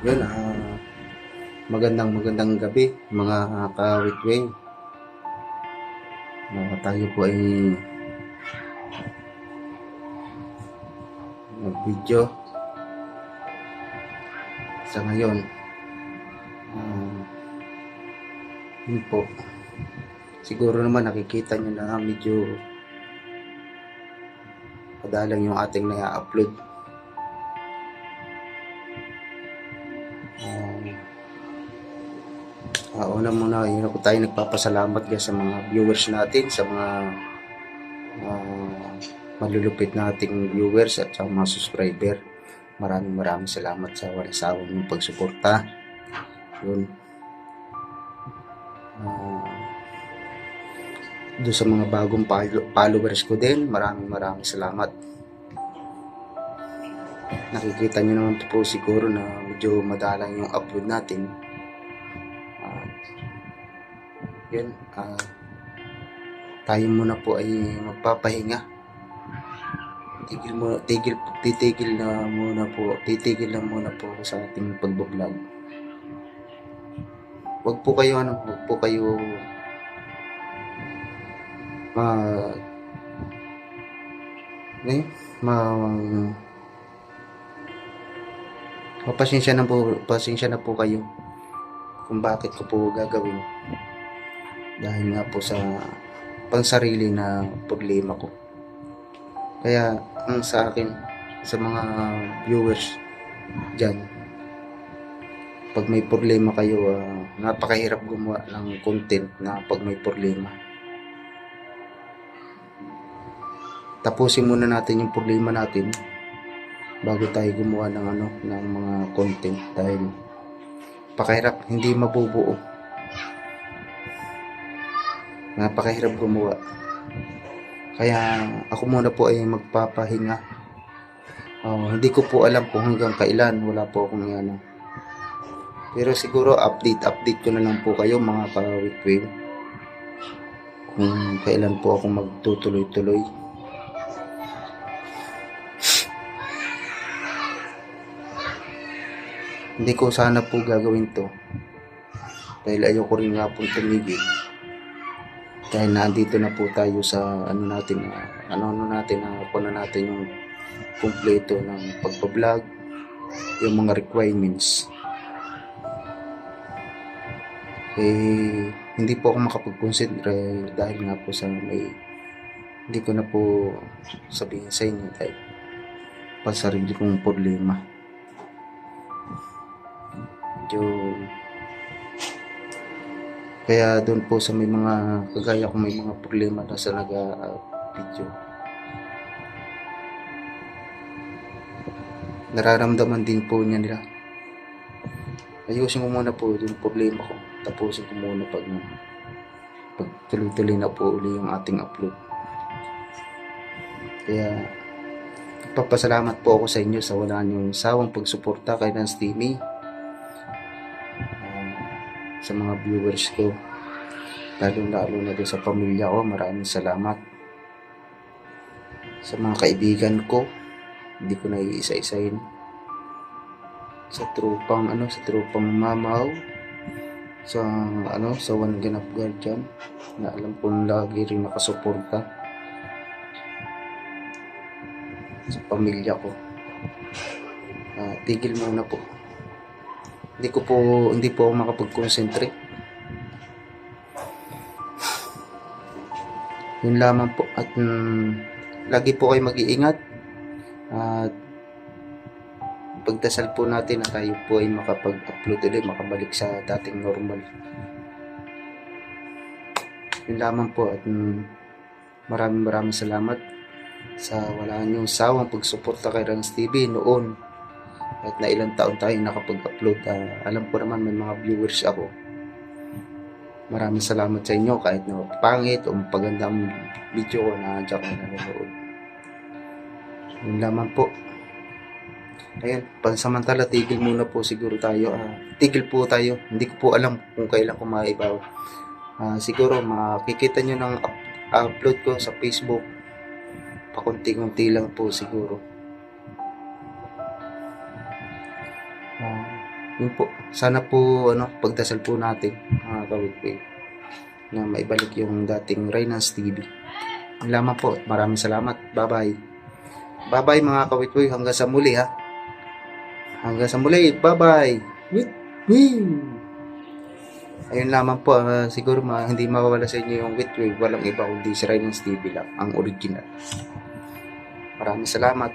Yun, magandang gabi mga ka-Witwing. Tayo po ay nag-video sa ngayon. Ah, Yun po. Siguro naman nakikita nyo na medyo padalang yung ating na-upload. Una muna, yun ako tayo nagpapasalamat sa mga viewers natin, sa mga malulupit nating viewers at sa mga subscriber. Maraming salamat sa walang sawang yung pagsuporta. Yun. Doon sa mga bagong followers ko din, maraming salamat. Nakikita nyo naman po siguro na medyo madalang yung upload natin. Yun, tayo muna po ay magpapahinga. Titigil na muna po sa ating pagbablog. Wag po kayo pasensya na po kayo kung bakit ko po gagawin, dahil nga po sa pansarili na problema ko. Kaya ang sa akin, sa mga viewers dyan, pag may problema kayo, napakahirap gumawa ng content na pag may problema. Tapusin muna natin yung problema natin bago tayo gumawa ng mga content, dahil pakahirap, hindi mabubuo. Napakahirap gumawa. Kaya ako muna po ay magpapahinga. Hindi ko po alam kung hanggang kailan, wala po akong pero siguro update ko na lang po kayo mga ka-Witwing, kung kailan po ako magtutuloy-tuloy. Hindi ko sana po gagawin to dahil ayoko rin nga po tumigil, dahil nandito na po tayo sa natin yung kumpleto ng pagpa-vlog, yung mga requirements. Hindi po ako makapag-concentrate dahil nga po sa hindi ko na po sabihin sa inyo dahil pasarili kong problema. Kaya doon po sa may mga kagaya ko, may mga problema na sa nag-video, nararamdaman din po niya nila. Ayusin ko muna po yung problema ko, tapusin ko muna pag tuloy-tuloy na po uli yung ating upload. Kaya nagpapasalamat po ako sa inyo sa wala niyong sawang pagsuporta kay Lance TV, sa mga viewers ko, lalo na doon sa pamilya ko. Maraming salamat. Sa mga kaibigan ko, hindi ko na iisa-isahin. Sa tropang mamaw, sa One Ganap Guardian, na alam ko lagi rin nakasuporta, sa pamilya ko. Tigil muna po. Hindi po ako makapag-concentrate. Yun lamang po, at lagi po kayo mag-iingat at pagdasal po natin na tayo po ay makapag-upload ulit, makabalik sa dating normal. Yun lamang po, at maraming salamat sa wala niyong sawang pagsuporta kay Lance TV noon. Kahit na ilang taon tayo nakapag-upload, alam ko naman may mga viewers ako. Maraming salamat sa inyo, kahit na pangit o pagandang video ko na dyan ko nanonood. Yun lamang po. Ayan, pansamantala tigil muna po siguro tayo. Tigil po tayo. Hindi ko po alam kung kailan ko maibaw. Siguro makikita nyo ng upload ko sa Facebook. Pakunti-kunti lang po siguro. Yun po. Sana po, pagdasal po natin, mga kawitwig, na maibalik yung dating Raynans TV. Yun lamang po. Maraming salamat. Bye-bye. Bye-bye mga kawitwig. Hanggang sa muli ha. Hanggang sa muli. Bye-bye. Ayun lamang po. Siguro hindi mawawala sa inyo yung witwig. Walang iba kundi si Raynans TV lang. Ang original. Maraming salamat.